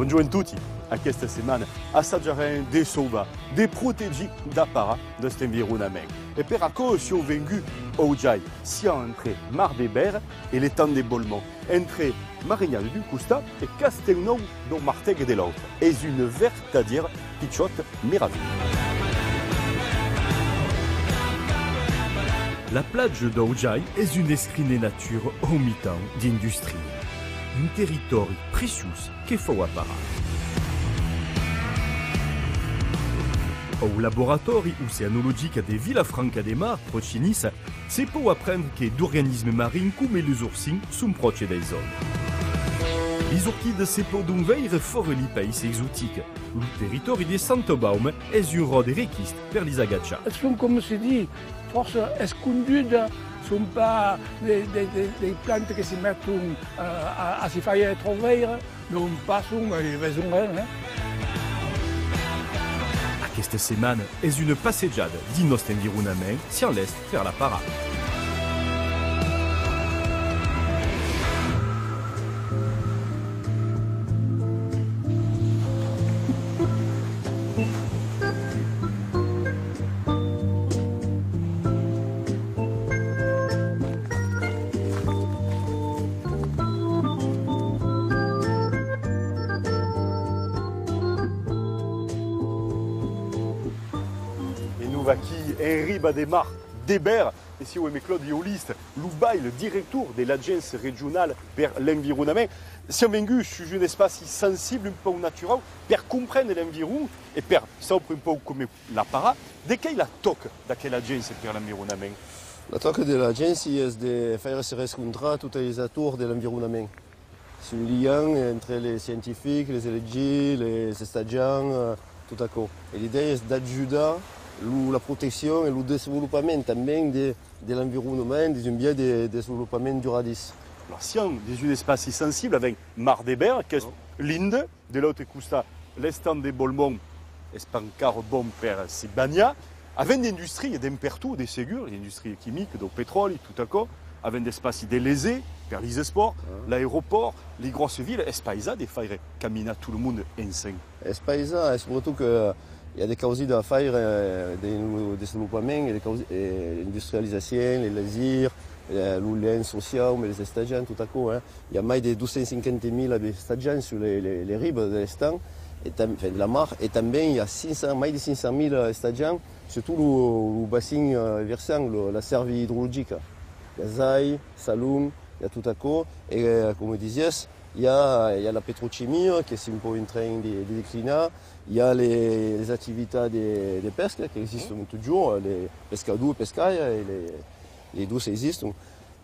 Buongiorno a tutti. A questa settimana assaggeremo dei sova, dei proteggi da para de questo environnement. E per acco si è venuto oggi sia entre Mar des Berres e l'Étang des Bolmons, entre Marignane du Coustat et Castelnau do Marteg de l'Autre. C'est une véritable pichotte méraville. La plage d'Aujai est une escrinée nature au mi-temps d'industrie. Un territoire précieux che faut apparar. Au laboratoire océanologique de Villafranca de Mar, proche Nice, c'est pour apprendre que d'organismes marins comme les oursins sont proches des zones. Les orchides se peuvent veire fort les pays exotiques. Le territoire de Santobaum est un rôle requis per les agachas. Elles sont, comme se dit, force escondues, ne sont pas des plantes qui se mettent à se faire trouver, non pas les besoins. Cette semaine est une passeggiade di nostro environnement si on laisse faire la parade. Qui en riba des Mar des Berres, et si vous aimez Claude Yoliste, l'Ubaï, le directeur de l'agence régionale pour l'environnement, si on venu sur un espace sensible, un peu naturel, pour comprendre l'environnement et pour savoir un peu comme la para, de quelle la toque de quelle agence pour l'environnement? La toque de l'agence est de faire se rencontrer tous les acteurs de l'environnement. C'est un lien entre les scientifiques, les élégies, les stagiaires, tout à coup. Et l'idée est d'aider la protection et le développement también de l'environnement dans un biais de développement durable. Alors si on est un espace sensible avec Mar des Berres, qui est l'Inde, de l'autre côté, l'Étang des Bolmons, est pas encore bon pour se baigner, avec des industries d'imperto, des séjours, l'industrie chimique, du pétrole, tout à coup, avec des espaces délaissés, pour les sports, l'aéroport, les grosses villes, est pas de faire caminer tout le monde ensemble. Est pas surtout que il y a des causes de faire des développements, l'industrialisation, les loisirs, le lien social, mais les stagiaires tout à coup. Il y a plus de 250 000 stagiaires sur les rives de l'Étang, de la Mar, et también il y a plus de 500 000 stagiaires sur tout le bassin versant, la servie hydrologique. Il y a Zai, Saloum, il y a tout à coup, et comme disais, il y a la pétrochimie qui est un peu en train de décliner. Il y a les activités de pesque qui existent toujours, les pescadors, pescailles, et les douces existent.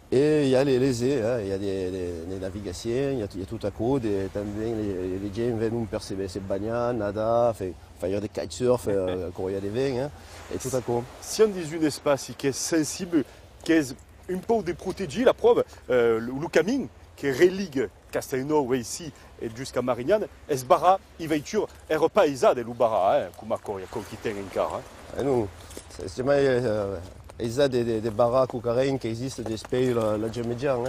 Et il y a les lésés, il y a des navigations, il y a tout à coup, les gens viennent percevoir se baigner, nada, faire des kitesurf, courir des vins, et tout à coup. Si on dit un espace qui est sensible, qui est un peu déprotégé, la preuve, le camin qui religue Castelnau ici et jusqu'à Marignane, es barra i veitures et repaisa de l'Ubara, comme il y a qui tient encore. Non, c'est des barras coucarins qui existent des pays la Gémédian.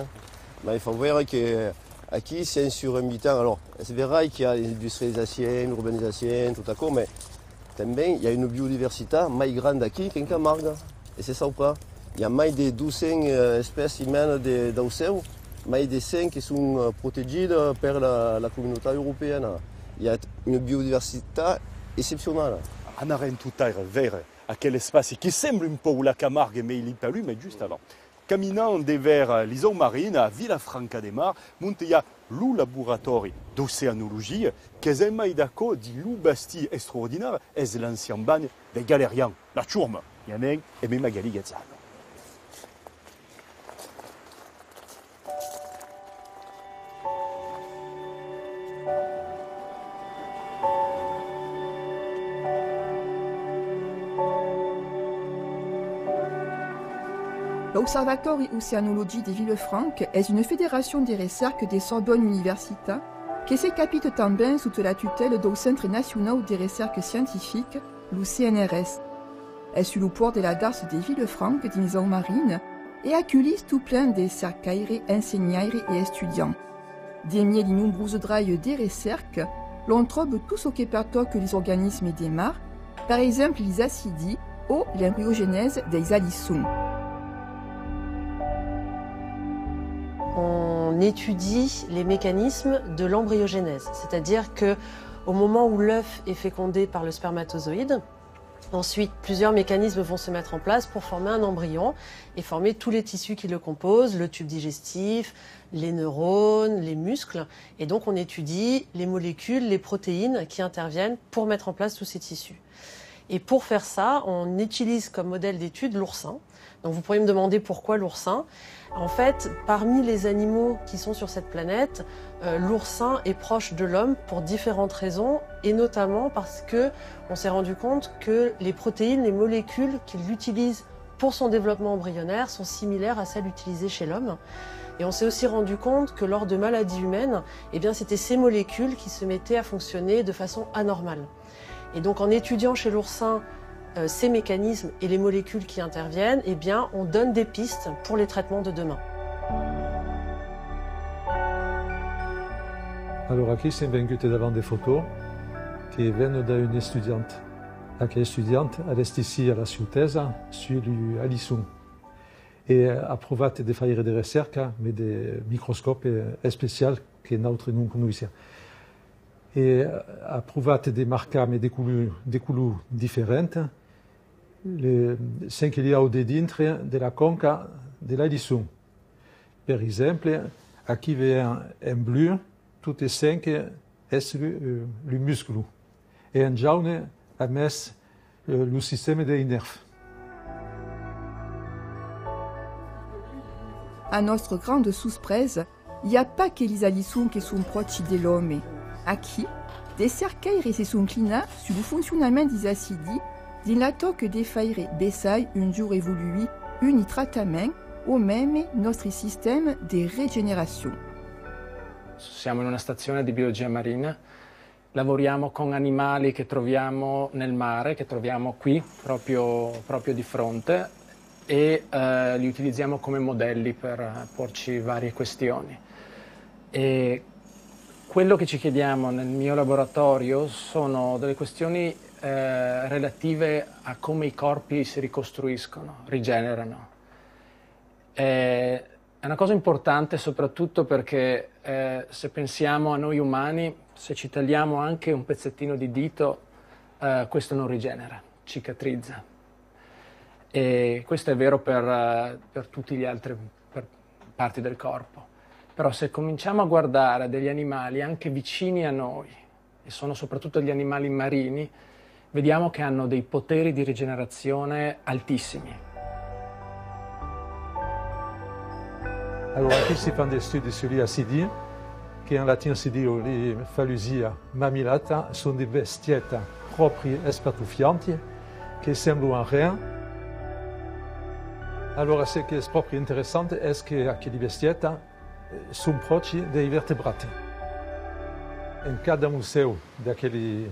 Mais il faut voir qu'ici, c'est sur un mi-temps. Alors, c'est vrai qu'il y a l'industrialisation, l'urbanisation, tout à coup, mais también il y a une biodiversité plus grande ici qu'en Camargue. Et c'est ça ou pas? Il y a plus de 1200 espèces humaines d'océans. Mais des 5 qui sont protégés par la communauté européenne. Il y a une biodiversité exceptionnelle. On a un tout air vert à quel espace qui semble un peu la Camargue, mais il n'y a pas eu, mais juste avant. Caminant vers l'Ison marine à Villafranca de Mar, il y a le laboratoire d'océanologie qui est un maïdaco di l'Ubasti extraordinaire, est l'ancien bagne des galériens, la Ciurme, Yamen et même Magali Gazzano. L'Observatoire Océanologie de Villefranche est une fédération de recherche des Sorbonne Université qui se capite também sous la tutelle du Centre national de recherche scientifique, le CNRS. Est sur le port de la darse de Villefranche d'une marine et accueille tout plein de cercaires, enseignants et étudiants. Des milliers de nombreuses drailles de recherche l'on trouve tout ce qui perturbe les organismes des mares, par exemple les acidies ou l'embryogénèse des alissons. On étudie les mécanismes de l'embryogénèse, c'est-à-dire qu'au moment où l'œuf est fécondé par le spermatozoïde, ensuite plusieurs mécanismes vont se mettre en place pour former un embryon et former tous les tissus qui le composent, le tube digestif, les neurones, les muscles. Et donc on étudie les molécules, les protéines qui interviennent pour mettre en place tous ces tissus. Et pour faire ça, on utilise comme modèle d'étude l'oursin. Donc vous pourriez me demander pourquoi l'oursin. En fait, parmi les animaux qui sont sur cette planète, l'oursin est proche de l'homme pour différentes raisons, et notamment parce qu'on s'est rendu compte que les protéines, les molécules qu'il utilise pour son développement embryonnaire sont similaires à celles utilisées chez l'homme. Et on s'est aussi rendu compte que lors de maladies humaines, eh bien, c'était ces molécules qui se mettaient à fonctionner de façon anormale. Et donc en étudiant chez l'oursin ces mécanismes et les molécules qui interviennent, eh bien, on donne des pistes pour les traitements de demain. Alors qui si venute davant des photos qui viennent d'une étudiante. Laquelle étudiante reste ici à la Ciutesa sur l'Alisson. Et a provato di fare delle ricerche, ma dei microscopi speciali che noi non conosciamo. E ha provato di marcare des couleurs différentes, sem qu'il y a au dentro de la conca de l'Alisson. Per esempio, qui vient en bleu, tutte e cinque est le muscle. Et en jaune, a mis le système des nerfs. À notre grande surprise, il n'y a pas que les alissons qui sont proches de l'homme. Aqui, des cercueils se sont inclinés sur le fonctionnement des acides, d'un lato que des failles baissent un jour évolué, un traitement ou même notre système de régénération. Siamo in una stazione di biologia marina, lavoriamo con animali che troviamo nel mare, che troviamo qui proprio di fronte, e li utilizziamo come modelli per porci varie questioni. E quello che ci chiediamo nel mio laboratorio sono delle questioni relative a come i corpi si ricostruiscono, rigenerano. È una cosa importante soprattutto perché se pensiamo a noi umani, se ci tagliamo anche un pezzettino di dito, questo non rigenera, cicatrizza. E questo è vero per tutte le altre parti del corpo. Però se cominciamo a guardare degli animali anche vicini a noi, e sono soprattutto gli animali marini, vediamo che hanno dei poteri di rigenerazione altissimi. Alors ici, si fanno dei studi sugli acidi, che in latino si dicono le Phalusia mamillata, sono dei bestiette propri e spartuffianti, che sembrano rien. Allora, ce che è proprio interessante è che quelle bestiette sono proci dei vertebrati. In cada museo di quelle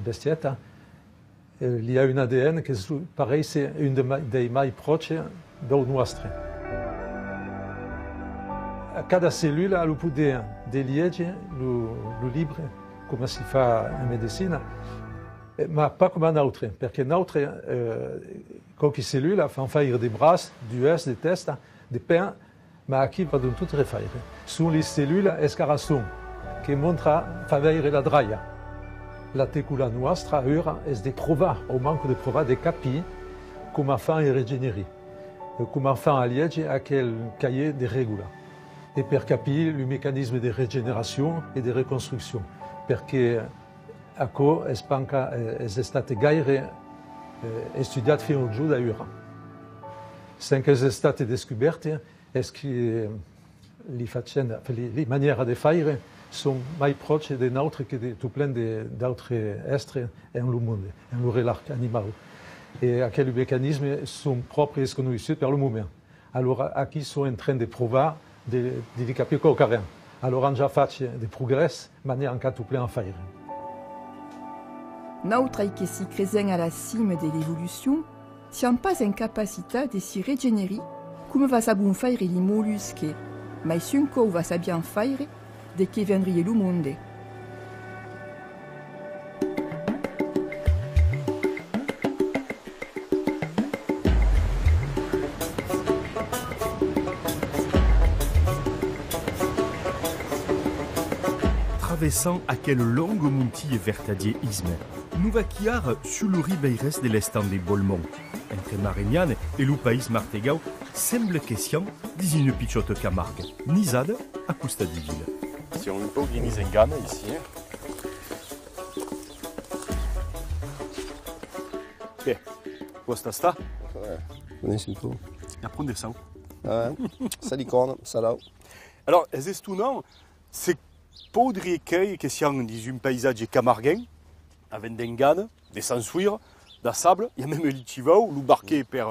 bestiette, il y a un ADN che pare uno dei mai proci del nostro. Cada cellula ha il potere di leggere il libro, come si fa in medicina, ma pas come un'altra, perché un'altra, qualche cellula fa fare dei braccia, dei os, dei testa, dei piedi, ma qui va dans toutes les failles. Sono le cellule escarason, che montra favere la draia. La tecula nostra ora è di provare, o manco di provare, di capire come fa a rigenerare, come fa a leggere a quel cahier di regola. E per capire il meccanismo di rigenerazione e di ricostruzione, perché ecco è stato gaire studiato fino a giù da ora. Senza essere state scoperte, è che le maniere di fare sono mai proche di altre che di tutto plein di altri esseri nel mondo, nel relarc animale. E quei meccanismi sono proprio sconosciuti per il momento. Allora, qui sono in train di provare di capire cosa. Allora, hanno già fatto dei progressi, ma neanche tutto plein a fare. Notre qui si cresen à la cime de l'évolution, siamo pas en capacité de s'y régénérer comme va sabon faire les mollusques, mais si un va bien faire dès qu'il viendrait le monde. travessant aquelle longue montille vertadier isme. Nous vaquiar sur le ribeires de l'estang de Bolmont. Entre Marignane et le pays martegau, semble question d'une pichotte Camargue, nisade à Custa di Ville. Si on peut gagner en gamme ici. Ok, questa sta? Conosci un po'. E apprendre ça. Ça licorne, ça là. Alors, est-ce que non, c'est podri que siano un paysage camarguin, avec des gane, des sansuires, des sable, il y a même le chivau, le barquet per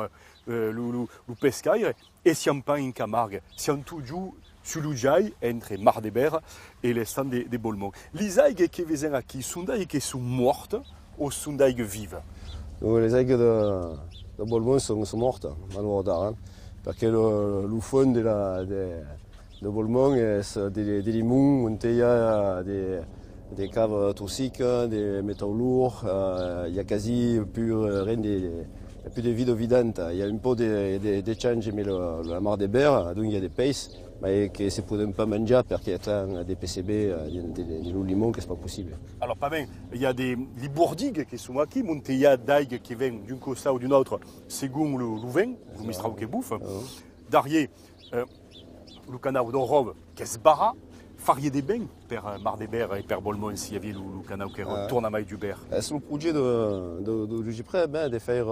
le pescaire, et si on pas en Camargue, si on tout joue sur le jail entre Mar de Berre et les stands de Bolmont. Les algues qui viennent ici sont des qui sont mortes ou sont des vives? Les algues de Bolmont sont mortes, malheureusement, parce que le fond de Bolmont est des limons, il y a des caves toxiques, des métaux lourds, il y a quasi plus rien plus de vide vidantes. Il y a un peu d'échange mais la Mar de Berre, donc il y a des pêches, mais que se ne peuvent pas manger parce qu'il y a des PCB, des limons, que ce n'est pas possible. Alors, pas bien, il y a des bourdigues qui sont ici, il y a des algues qui viennent d'une côte ou d'une autre, selon le vin, le mistral qui bouffe. Derrière, le canal d'Orov qui se barra, faria des bains per Mar de Berre et per Bolmont s'il y avait le canal qui retourne à Maille du Berre. C'est le projet de l'UGPREB de faire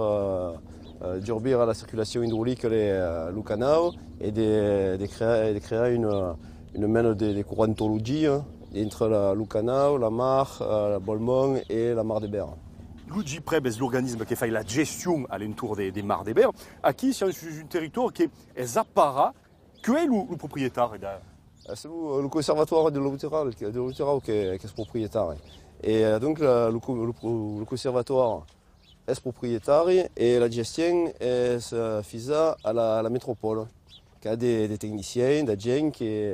durbir la circulation hydraulique le canal et de créer une mène de courantologie entre le canal, la Mar, Bolmont et la Mar de Berre. L'UGPREB est l'organisme qui fait la gestion à l'entour des Mar de Berre. Ici, c'est un territoire qui est apparat. Qui est le propriétaire? C'est le conservatoire de l'Outerau qui est propriétaire. Et donc le conservatoire est propriétaire et la gestion est faite à la métropole, qui a des techniciens, des gens qui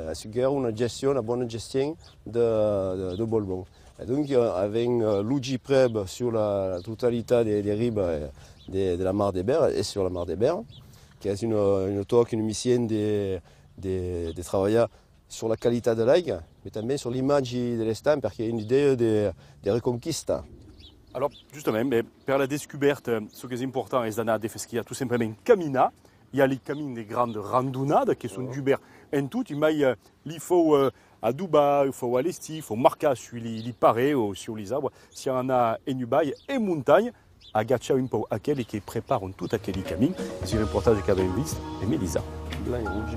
assurent une bonne gestion de Bolmont. Et donc avec l'UGPREB sur la totalité des rives de la Mar de Berre et sur la Mar de Berre, qui est une mission de travailler sur la qualité de l'aigle, mais aussi sur l'image de l'estampe, parce qu'il y a une idée de reconquista. Alors, justement, pour la découverte, ce qui est important, c'est qu'il y a tout simplement camina. Il y a les camins des grandes randonnades qui sont d'Uber en tout. Il faut à Dubaï, il faut à l'Esti, il faut marquer sur les parets ou sur les arbres. Si on a en Dubaï et montagne, à gâcher un peu à quel qui préparent tout à quel camin. C'est un reportage qu'avait vu et Mélisa. Blanc et rouge.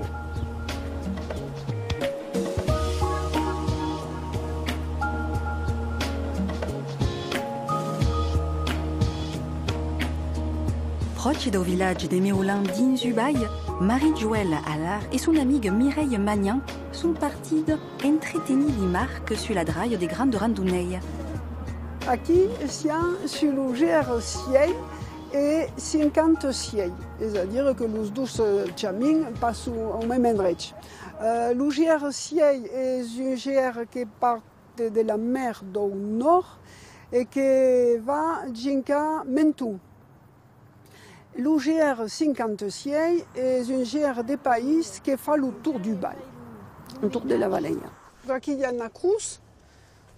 Proche du village de Méolin d'Inzubaï, Marie-Joëlle Allard et son amie Mireille Magnan sont parties d'entretenir les marques sur la draille des grandes randonnées. Ici, sur le GR6 et 50 sièges, c'est-à-dire que les deux chemins passent au même endroit. Le GR6 est un GR qui part de la mer du Nord et qui va jusqu'à Menton. Le GR56 est un GR des pays qui fait le tour du Bail, le tour de la vallée. Ici, il y a une cruz.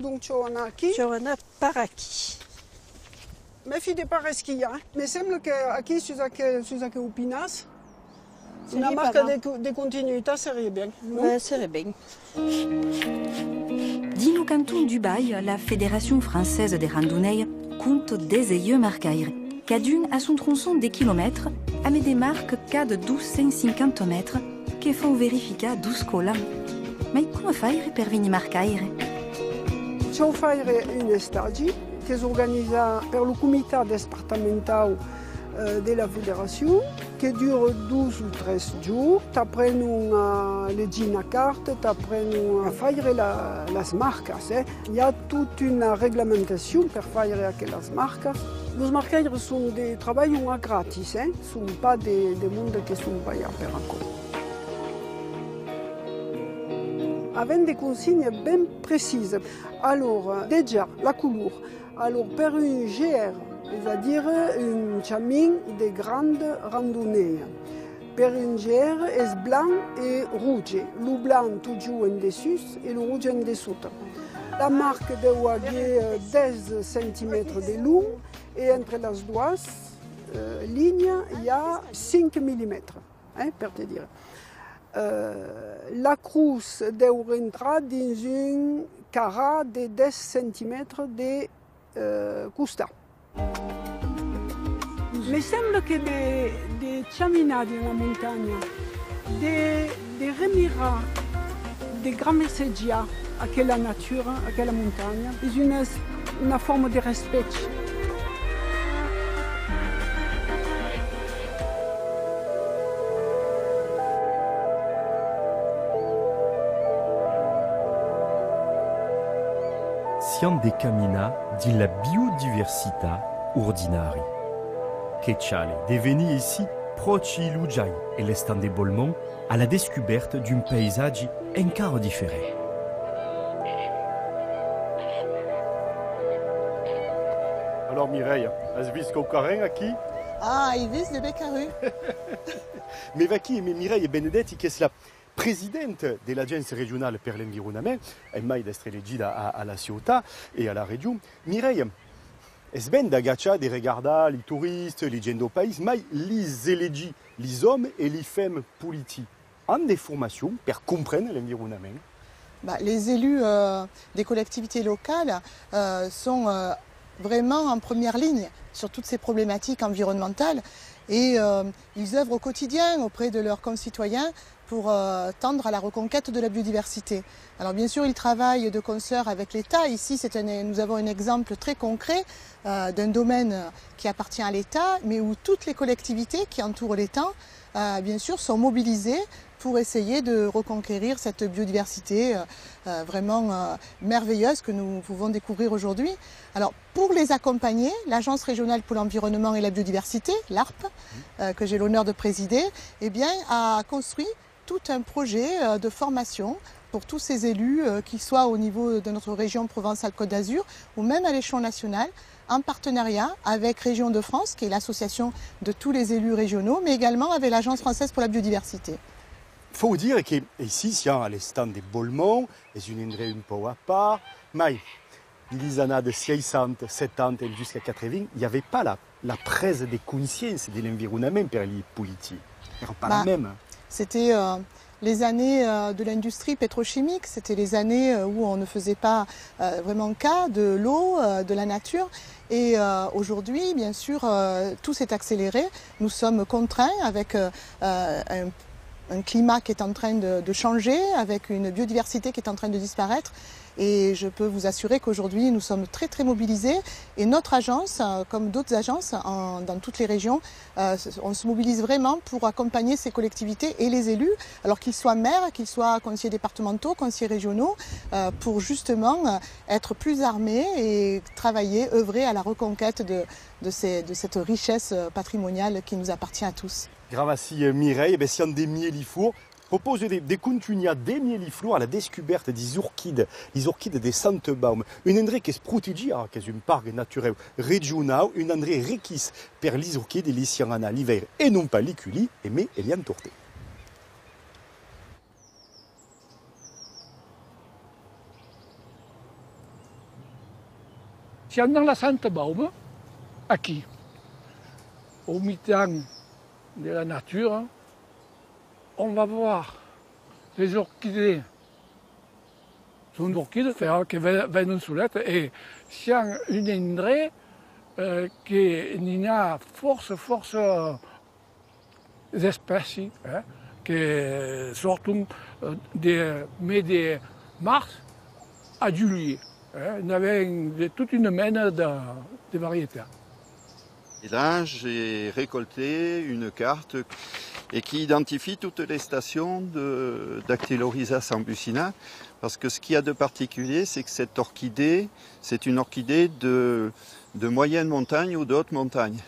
Donc, tu en as qui? Tu en as par aquí. Mais fille de par esquilla. Mais semble que ici, tu as que opinas. Une marque de continuité, c'est bien. Ouais, c'est bien. Dans le canton du Bail, la Fédération française des randonnées compte des aïeux marcaires. Cadune a son tronçon des kilomètres, avec des marques qu'à de 1250 mètres, qui font vérifier 12 colons. Mais comment faire pour venir marquer? Ci fare un stage che si organizza per il comité départemental della federazione che dura 12 o 13 giorni. Ti apprendono a leggere una carta, ti apprendono a fare le marche. Il y a toute une réglementation per fare quelle marque. Les marqueurs sont des travaux gratis, ne sont pas des mondes qui sont payés per encore. Avec des consignes bien précises. Alors, déjà, la couleur. Alors, pour un GR, c'est-à-dire un chemin de grande randonnée, Beringer est blanc et rouge. Le blanc toujours en dessus et le rouge en dessous. La marque de Wagé 10 cm de long et entre les deux lignes, il y a 5 mm, pour te dire. La crousse doit entrer dans une cara de 10 cm de costa. Il me semble que des caminades dans la montagne, des remiras, des grands messages à la nature, à la montagne, c'est une forme de respect. Sian de camina di la biodiversità ordinari. Che ciale deveni ici proci Lujai et l'estan de Bolmont à la découverte d'un paysage encore différent. Alors Mireille, has vist Caucarin aquí? Ah, il vise de Beccaru. Mais vaki, mais Mireille Benedetti, qui est la présidente de l'Agence régionale per l'environnement, et mai d'être elegida à la città et à la région. Mireille, es ben d'agaccia de regarder les touristes, les gens du pays, mais les élegi, les hommes et les femmes politiques ont des formations pour comprendre l'environnement. Les élus des collectivités locales sont vraiment en première ligne sur toutes ces problématiques environnementales et ils œuvrent au quotidien auprès de leurs concitoyens pour tendre à la reconquête de la biodiversité. Alors bien sûr, ils travaillent de concert avec l'État. Ici, nous avons un exemple très concret d'un domaine qui appartient à l'État, mais où toutes les collectivités qui entourent l'État, bien sûr, sont mobilisées pour essayer de reconquérir cette biodiversité vraiment merveilleuse que nous pouvons découvrir aujourd'hui. Alors, pour les accompagner, l'Agence régionale pour l'environnement et la biodiversité, l'ARP, que j'ai l'honneur de présider, a construit tout un projet de formation pour tous ces élus, qu'ils soient au niveau de notre région Provence-Alpes-Côte d'Azur ou même à l'échelon national, en partenariat avec Région de France, qui est l'association de tous les élus régionaux, mais également avec l'Agence française pour la biodiversité. Il faut dire qu'ici, à l'estan de Bolmont, c'est une endroit un peu à part, mais il y a de 60, 70 et jusqu'à 80, il n'y avait pas la prise de conscience de l'environnement pour les politiques. C'était pas la même. C'était les années de l'industrie pétrochimique, c'était les années où on ne faisait pas vraiment cas de l'eau, de la nature. Et aujourd'hui, bien sûr, tout s'est accéléré. Nous sommes contraints avec un climat qui est en train de changer, avec une biodiversité qui est en train de disparaître. Et je peux vous assurer qu'aujourd'hui, nous sommes très très mobilisés. Et notre agence, comme d'autres agences dans toutes les régions, on se mobilise vraiment pour accompagner ces collectivités et les élus, alors qu'ils soient maires, qu'ils soient conseillers départementaux, conseillers régionaux, pour justement être plus armés et travailler, œuvrer à la reconquête de cette richesse patrimoniale qui nous appartient à tous. Gravassi Mireille, si on des mielifours, propose de continuer à des mielifours à la découverte des orchides des Santebaum, une endroit qui est protégée, qui est un parc naturel régional, une endroit requis pour les orchides et les siennes l'hiver et non pas les culis, mais les entortés. Si on est dans la Santebaum, ici, au mi-temps de la nature, on va voir les orchidées. Ce sont des orchidées qui viennent sous l'être et c'est une endroit qui a force espèces qui sortent de mai de mars à juillet. Il y avait toute une mène de variétés. Et là, j'ai récolté une carte et qui identifie toutes les stations de Dactylorhiza sambucina. Parce que ce qu'il y a de particulier, c'est que cette orchidée, c'est une orchidée de moyenne montagne ou de haute montagne.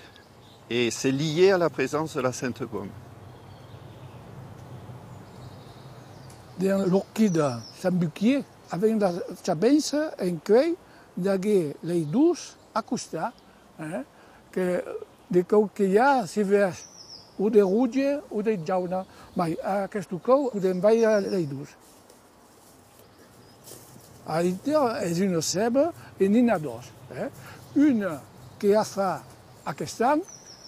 Et c'est lié à la présence de la Sainte-Baume. L'orchide sambuquier, avec la chabense en cueil, d'agé les douces à costa, que des coquillards s'y versent o de rouge o de jaune. Mai aquest cau podem veure les dues. A l'inter és una ceba i n'hi ha dos. Una que ja fa aquest any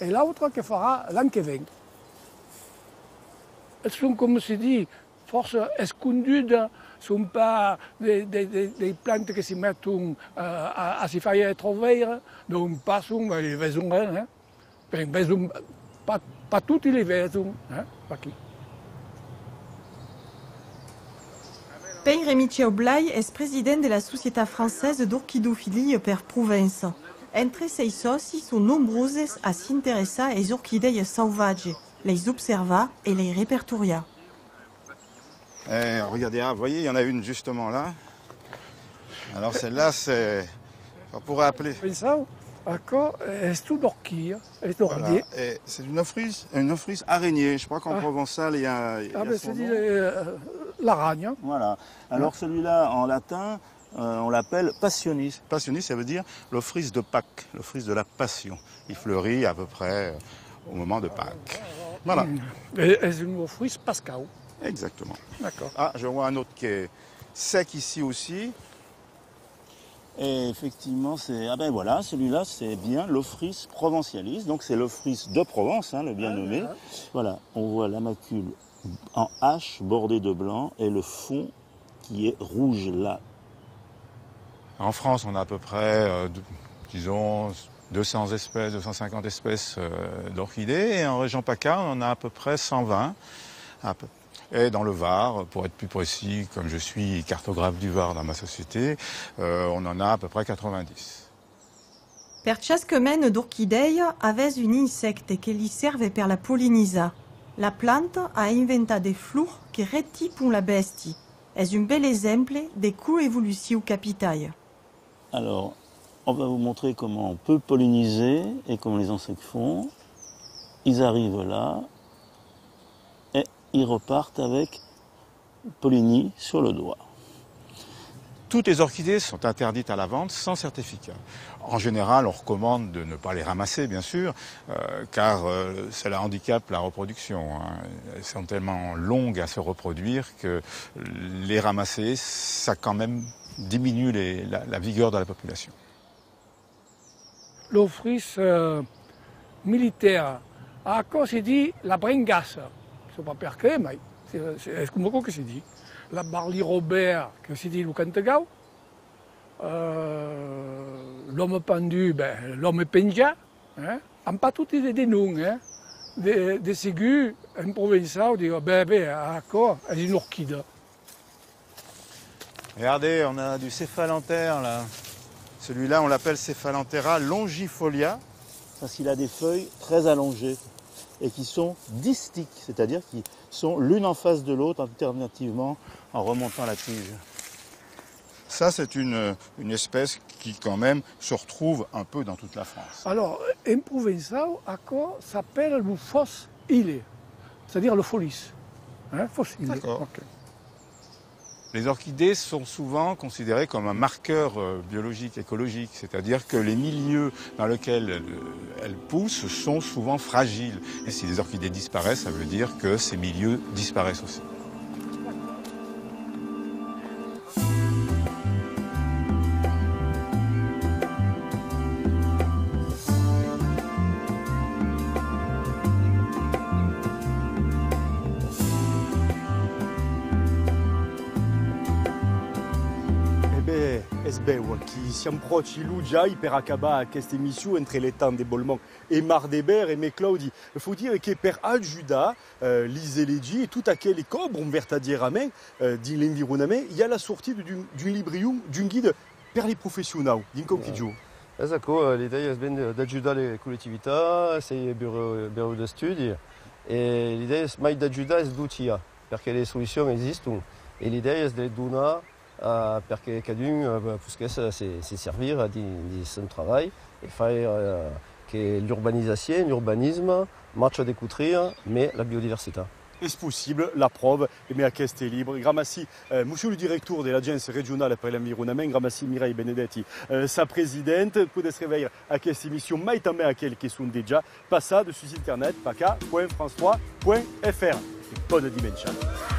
i l'altra que farà l'any que ve. Són, com se dit, força escondudes, són pas des plantes que s'y mettent à s'y faire trouver, donc pas sont les maisons, pas toutes les maisons, aquí. Pere Remigio Blai és president de la Societat Française d'Orquidophilie per Provença. Entre ses socis sont nombreuses à s'intéresser aux orchidées sauvages, les observer et les répertorier. Regardez, vous voyez, il y en a une justement là. Alors celle-là, c'est... On pourrait appeler... C'est tout d'orchidée. Voilà. C'est une ophrys araignée. Je crois qu'en provençal, il y a c'est dit l'aragne. Voilà. Alors celui-là, en latin, on l'appelle passionis. Passionis, ça veut dire l'ophrys de Pâques, l'ophrys de la passion. Il fleurit à peu près au moment de Pâques. Voilà. C'est une ophrys pascal. Exactement. D'accord. Ah, je vois un autre qui est sec ici aussi. Et effectivement, ben voilà, celui-là, c'est bien l'ophrys provincialis. Donc c'est l'ophrys de Provence, le bien nommé. Voilà, on voit la macule en H bordée de blanc et le fond qui est rouge là. En France, on a à peu près, disons, 200 espèces, 250 espèces d'orchidées. Et en région PACA, on en a à peu près 120. Et dans le Var, pour être plus précis, comme je suis cartographe du Var dans ma société, on en a à peu près 90. Per ciascun d'orchidei avès un insecte que li serve per la pollinisa. La plante a inventat des flors que retipent la bestie. És un bel exemple de coévolution capitale. Alors, on va vous montrer comment on peut polliniser et comment les insectes font. Ils arrivent là. Ils repartent avec Poligny sur le doigt. Toutes les orchidées sont interdites à la vente sans certificat. En général, on recommande de ne pas les ramasser, bien sûr, car cela handicape la reproduction. Elles sont tellement longues à se reproduire que les ramasser, ça quand même diminue la vigueur de la population. L'ophrys militaire a così dit la bringassa. Je ne sais pas pourquoi, mais c'est comme ça que c'est dit. La Barley Robert, que c'est dit le Cantegau. L'homme pendu, l'homme penja. On pas tous des noms. Des ségus, en provençal, on dit, d'accord, c'est une orchidée. Regardez, on a du céphalanthère là. Celui-là, on l'appelle Cephalanthera longifolia. Parce qu'il a des feuilles très allongées et qui sont distiques, c'est-à-dire qui sont l'une en face de l'autre alternativement en remontant la tige. Ça, c'est une espèce qui quand même se retrouve un peu dans toute la France. Alors, en provençal, ça s'appelle le fos-ile, c'est-à-dire le folis. Fos-ile. D'accord. Okay. Les orchidées sont souvent considérées comme un marqueur biologique, écologique, c'est-à-dire que les milieux dans lesquels elles poussent sont souvent fragiles. Et si les orchidées disparaissent, ça veut dire que ces milieux disparaissent aussi. Qui si approcci già per acabar questa emissione entre le temps de Bolmont et Mardébert et Méclaudi. Il faut dire que per ajuda l'Iselegi et tout aquel cobre vertadierament di l'environnement, il y a la sortie d'un librium, d'un guide per les professionnels, d'un coquidjo. Esatto, l'idea è ben d'aiutare le collettività, sei bureau di studi e l'idea è mai d'aiutare l'utia, perché le soluzioni esistono e l'idea è di donare perché cadun possa se servir di son travail e fare che l'urbanisation, l'urbanisme marche a découvrir, mais la biodiversità. est possible, la preuve, mais à queste libre. Gramassi, monsieur le directeur de l'Agence régionale pour l'environnement, Gramassi Mireille Benedetti, sa présidente, peut se réveiller à cette émission, mais aussi à celles qui sont déjà passées sur internet, paca.france3.fr. Bonne dimanche.